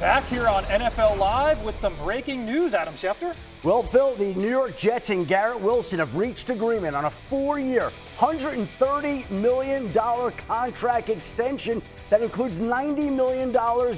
Back here on NFL Live with some breaking news, Adam Schefter. Well, Phil, the New York Jets and Garrett Wilson have reached agreement on a 4-year, $130 million contract extension that includes $90 million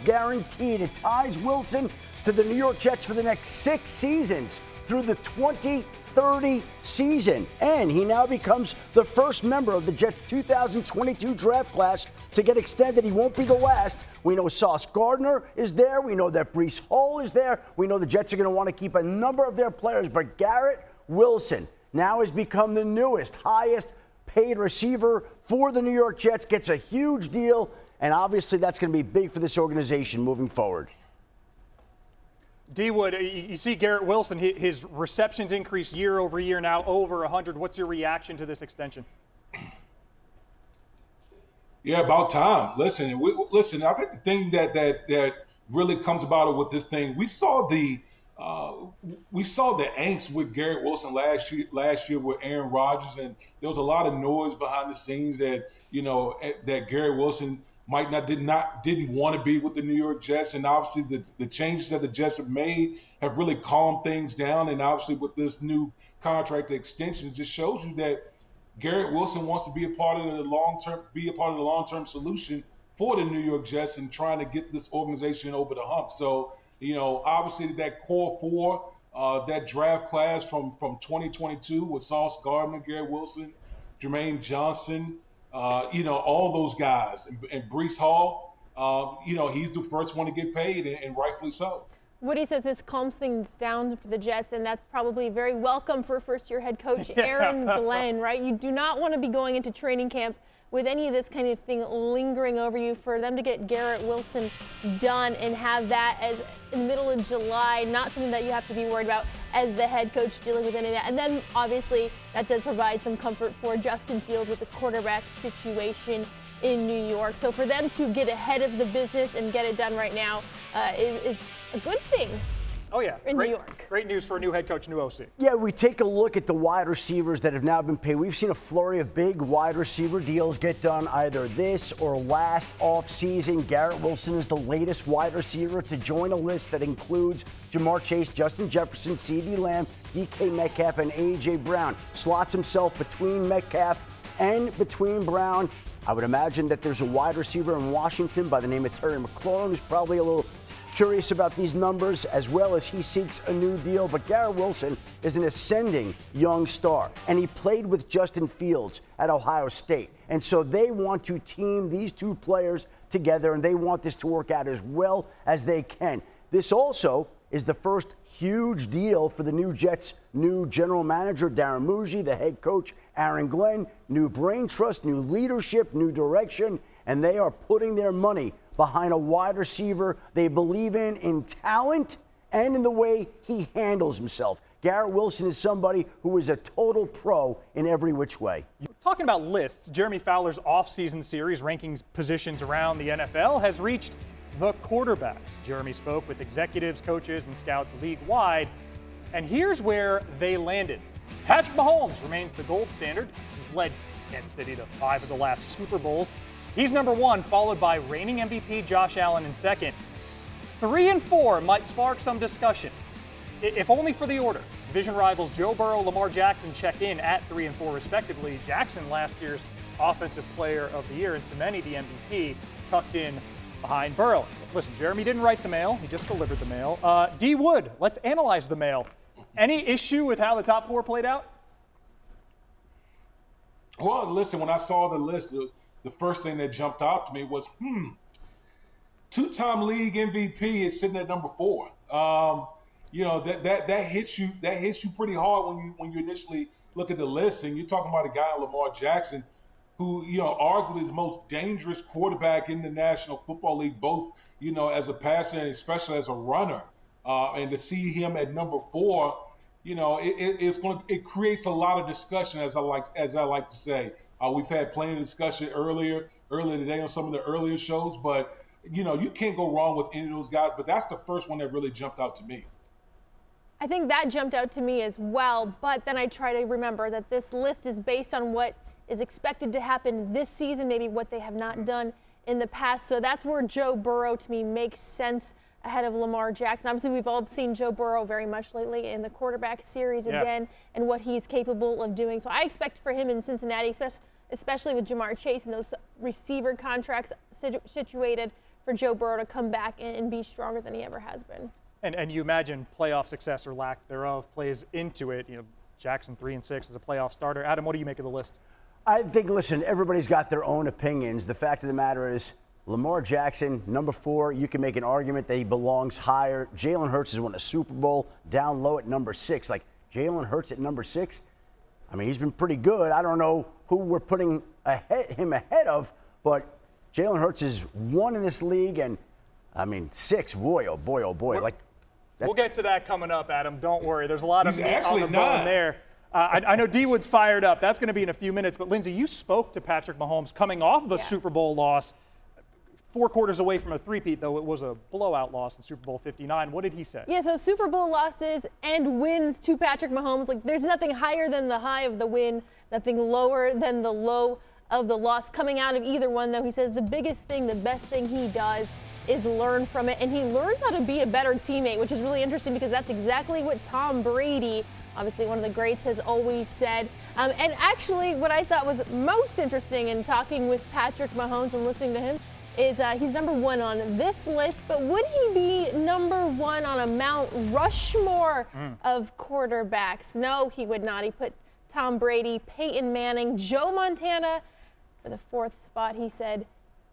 guaranteed. It ties Wilson to the New York Jets for the next 6 seasons through the 2030 season. And he now becomes the first member of the Jets' 2022 draft class to get extended. He won't be the last. We know Sauce Gardner is there. We know that Breece Hall is there. We know the Jets are going to want to keep a number of their players. But Garrett Wilson now has become the newest, highest paid receiver for the New York Jets, gets a huge deal. And obviously that's going to be big for this organization moving forward. D. Wood, you see Garrett Wilson, his receptions increase year over year, now over 100. What's your reaction to this extension? Yeah, about time. Listen. I think the thing that really comes about it with this thing, we saw the angst with Garrett Wilson last year with Aaron Rodgers, and there was a lot of noise behind the scenes that that Garrett Wilson didn't want to be with the New York Jets, and obviously the changes that the Jets have made have really calmed things down. And obviously with this new contract extension, it just shows you that Garrett Wilson wants to be a part of the long-term solution for the New York Jets and trying to get this organization over the hump. So, obviously that core four, that draft class from 2022 with Sauce Gardner, Garrett Wilson, Jermaine Johnson, all those guys, and Breece Hall, he's the first one to get paid, and rightfully so. Woody says this calms things down for the Jets, and that's probably very welcome for first-year head coach Aaron Glenn, right? You do not want to be going into training camp with any of this kind of thing lingering over you. For them to get Garrett Wilson done and have that as in the middle of July, not something that you have to be worried about as the head coach dealing with any of that. And then obviously that does provide some comfort for Justin Fields with the quarterback situation in New York. So for them to get ahead of the business and get it done right now is a good thing. Oh, yeah. In New York. Great news for a new head coach, new OC. Yeah, we take a look at the wide receivers that have now been paid. We've seen a flurry of big wide receiver deals get done either this or last offseason. Garrett Wilson is the latest wide receiver to join a list that includes Jamar Chase, Justin Jefferson, CeeDee Lamb, DK Metcalf, and A.J. Brown. Slots himself between Metcalf and between Brown. I would imagine that there's a wide receiver in Washington by the name of Terry McLaurin who's probably a little curious about these numbers as well as he seeks a new deal. But Garrett Wilson is an ascending young star, and he played with Justin Fields at Ohio State. And so they want to team these two players together, and they want this to work out as well as they can. This also is the first huge deal for the new Jets' new general manager, Darren Muji, the head coach, Aaron Glenn, new brain trust, new leadership, new direction, and they are putting their money behind a wide receiver they believe in talent and in the way he handles himself. Garrett Wilson is somebody who is a total pro in every which way. Talking about lists, Jeremy Fowler's offseason series ranking positions around the NFL has reached the quarterbacks. Jeremy spoke with executives, coaches, and scouts league-wide, and here's where they landed. Patrick Mahomes remains the gold standard. He's led Kansas City to 5 of the last Super Bowls. He's number 1, followed by reigning MVP Josh Allen in second. 3 and 4 might spark some discussion, if only for the order. Division rivals Joe Burrow, Lamar Jackson check in at 3 and 4 respectively. Jackson, last year's Offensive Player of the Year, and to many the MVP, tucked in behind Burrow. Listen, Jeremy didn't write the mail. He just delivered the mail. D. Wood, let's analyze the mail. Any issue with how the top 4 played out? Well, listen, when I saw the list, the first thing that jumped out to me was, two-time league MVP is sitting at number 4. That hits you pretty hard when you initially look at the list, and you're talking about a guy, Lamar Jackson, who arguably the most dangerous quarterback in the National Football League, both as a passer and especially as a runner, and to see him at number 4, it creates a lot of discussion, as I like to say. We've had plenty of discussion earlier today on some of the earlier shows, but you can't go wrong with any of those guys. But that's the first one that really jumped out to me. I think that jumped out to me as well, but then I try to remember that this list is based on what is expected to happen this season, maybe what they have not done in the past. So that's where Joe Burrow, to me, makes sense ahead of Lamar Jackson. Obviously, we've all seen Joe Burrow very much lately in the quarterback series again and what he's capable of doing. So I expect for him in Cincinnati, especially with Jamar Chase and those receiver contracts situated, for Joe Burrow to come back and be stronger than he ever has been. And you imagine playoff success or lack thereof plays into it. You know, Jackson 3-6 as a playoff starter. Adam, what do you make of the list? I think, listen, everybody's got their own opinions. The fact of the matter is, Lamar Jackson, number 4, you can make an argument that he belongs higher. Jalen Hurts has won a Super Bowl, down low at number 6. Like, Jalen Hurts at number 6, I mean, he's been pretty good. I don't know who we're putting him ahead of, but Jalen Hurts is 1 in this league, and, I mean, 6, boy, oh boy, oh boy. We'll get to that coming up, Adam. Don't worry. There's a lot of meat on the 9. bone there. I know D-Wood's fired up. That's going to be in a few minutes. But, Lindsay, you spoke to Patrick Mahomes coming off of a Super Bowl loss. 4 quarters away from a three-peat, though it was a blowout loss in Super Bowl 59. What did he say? Yeah, so Super Bowl losses and wins to Patrick Mahomes, like there's nothing higher than the high of the win, nothing lower than the low of the loss. Coming out of either one, though, he says the biggest thing, the best thing he does is learn from it, and he learns how to be a better teammate, which is really interesting because that's exactly what Tom Brady, obviously one of the greats, has always said. And actually, what I thought was most interesting in talking with Patrick Mahomes and listening to him is he's number 1 on this list, but would he be number 1 on a Mount Rushmore of quarterbacks? No, he would not. He put Tom Brady, Peyton Manning, Joe Montana for the 4th spot. He said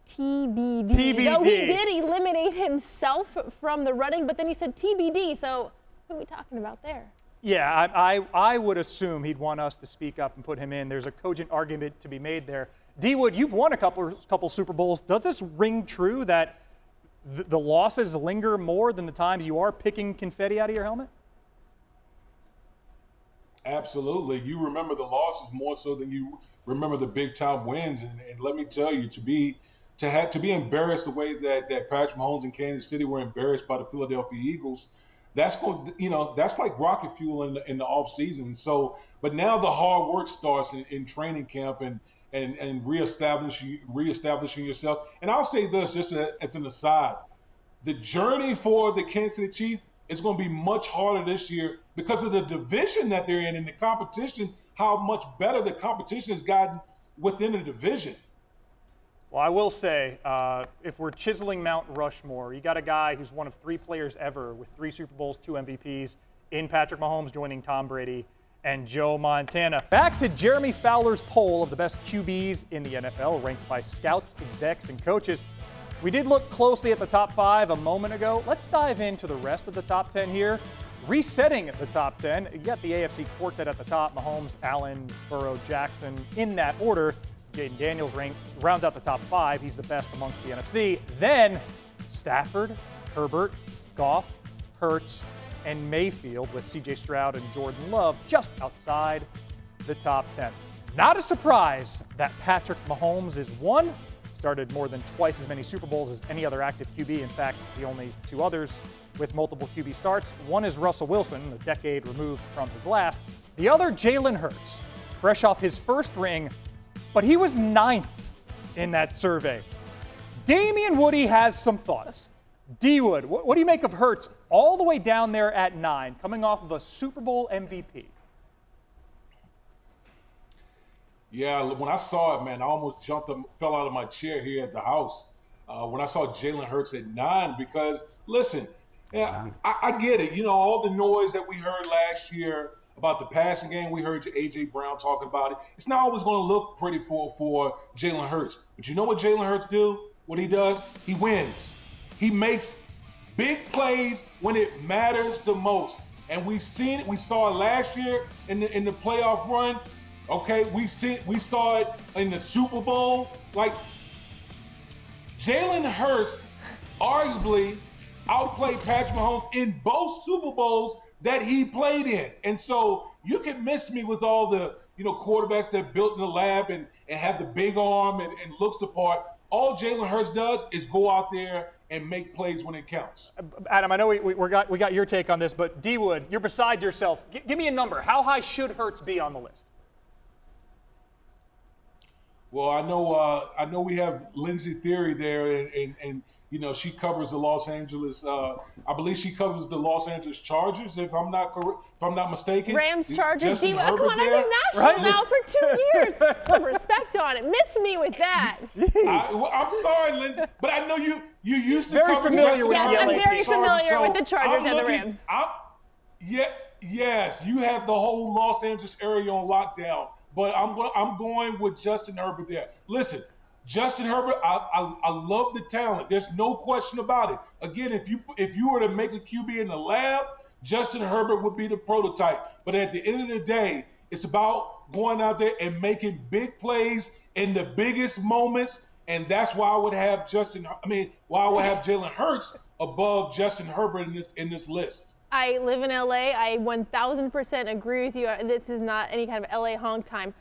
TBD. Though he did eliminate himself from the running, but then he said TBD, so who are we talking about there? Yeah, I would assume he'd want us to speak up and put him in. There's a cogent argument to be made there. D-Wood, you've won a couple Super Bowls. Does this ring true that the losses linger more than the times you are picking confetti out of your helmet? Absolutely. You remember the losses more so than you remember the big-time wins. And let me tell you, to be embarrassed the way that Patrick Mahomes and Kansas City were embarrassed by the Philadelphia Eagles, that's like rocket fuel in the off season. So, but now the hard work starts in training camp and reestablishing yourself. And I'll say this just as an aside: the journey for the Kansas City Chiefs is going to be much harder this year because of the division that they're in and the competition. How much better the competition has gotten within the division. Well, I will say, if we're chiseling Mount Rushmore, you got a guy who's one of 3 players ever with 3 Super Bowls, 2 MVPs, in Patrick Mahomes, joining Tom Brady and Joe Montana. Back to Jeremy Fowler's poll of the best QBs in the NFL, ranked by scouts, execs, and coaches. We did look closely at the top 5 a moment ago. Let's dive into the rest of the top 10 here. Resetting the top 10, you got the AFC quartet at the top: Mahomes, Allen, Burrow, Jackson, in that order. Jaden Daniels rounds out the top 5. He's the best amongst the NFC. Then Stafford, Herbert, Goff, Hurts, and Mayfield, with C.J. Stroud and Jordan Love just outside the top 10. Not a surprise that Patrick Mahomes is 1. Started more than twice as many Super Bowls as any other active QB. In fact, the only 2 others with multiple QB starts. One is Russell Wilson, a decade removed from his last. The other, Jalen Hurts, fresh off his first ring, but he was 9th in that survey. Damien Woody has some thoughts. D-Wood, what do you make of Hurts all the way down there at 9, coming off of a Super Bowl MVP? Yeah, when I saw it, man, I almost fell out of my chair here at the house when I saw Jalen Hurts at 9 because, listen, yeah, I get it. You know, all the noise that we heard last year about the passing game, we heard A.J. Brown talking about it. It's not always going to look pretty for Jalen Hurts. But you know what Jalen Hurts do? What he does? He wins. He makes big plays when it matters the most. And we've seen it. We saw it last year in the playoff run. Okay, we saw it in the Super Bowl. Like, Jalen Hurts arguably outplayed Patrick Mahomes in both Super Bowls that he played in. And so you can miss me with all the quarterbacks that built in the lab and have the big arm and looks the part. All Jalen Hurts does is go out there and make plays when it counts. Adam, I know we got your take on this, but D-Wood, you're beside yourself. Give me a number. How high should Hurts be on the list? Well, I know we have Lindsay Thiry there, and You know, she covers the Los Angeles. I believe she covers the Los Angeles Chargers, if I'm not mistaken. Rams, Chargers, Justin come Herbert on, there. I've been national now for 2 years. Some respect on it. Miss me with that. I'm sorry, Lindsay, but I know you used to Very cover familiar Justin with Herbert the I'm with very the Chargers, familiar with so the Chargers I'm and the looking- Rams. Yes, you have the whole Los Angeles area on lockdown, but I'm going with Justin Herbert there. Listen, Justin Herbert, I love the talent. There's no question about it. Again, if you were to make a QB in the lab, Justin Herbert would be the prototype. But at the end of the day, it's about going out there and making big plays in the biggest moments, and that's why I would have Jalen Hurts above Justin Herbert in this list. I live in LA. I 1000% agree with you. This is not any kind of LA honk time.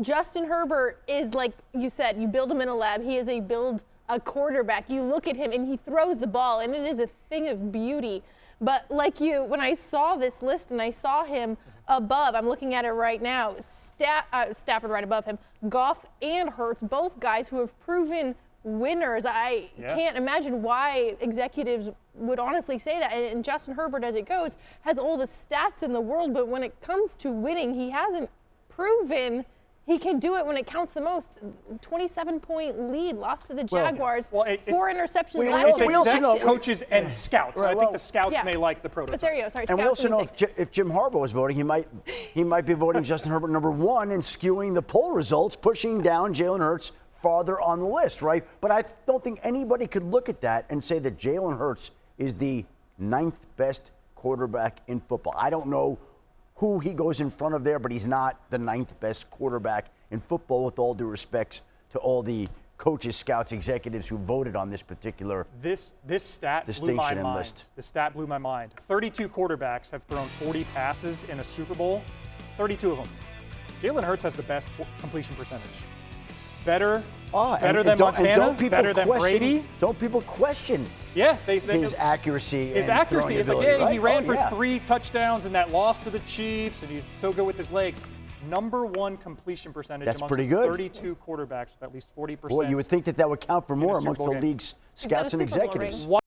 Justin Herbert is, like you said, you build him in a lab. He is a quarterback. You look at him and he throws the ball, and it is a thing of beauty. But like you, when I saw this list and I saw him above, I'm looking at it right now, Stafford right above him, Goff and Hurts, both guys who have proven winners. I can't imagine why executives would honestly say that. And Justin Herbert, as it goes, has all the stats in the world, but when it comes to winning, he hasn't proven he can do it when it counts the most. 27-point lead, lost to the Jaguars. 4 interceptions last It's year. execs, coaches, and scouts. Right, I think the scouts may like the But prototype. there you go. Sorry, And we scouts also know executives. if Jim Harbaugh was voting, he might be voting Justin Herbert number 1 and skewing the poll results, pushing down Jalen Hurts farther on the list, right? But I don't think anybody could look at that and say that Jalen Hurts is the 9th best quarterback in football. I don't know who he goes in front of there, but he's not the 9th best quarterback in football, with all due respects to all the coaches, scouts, executives who voted on this particular This stat blew my distinction and mind. list. The stat blew my mind. 32 quarterbacks have thrown 40 passes in a Super Bowl. 32 of them. Jalen Hurts has the best completion percentage. Better than Montana, better than Brady. Don't people question his accuracy? His and accuracy. throwing It's like, ability, yeah, he right? ran for 3 touchdowns in that loss to the Chiefs, and he's so good with his legs. Number 1 completion percentage That's amongst pretty good. 32 quarterbacks with at least 40%. Well, you would think that would count for more Super amongst Bowl the game. league's He's got a scouts and Super Bowl executives. ring.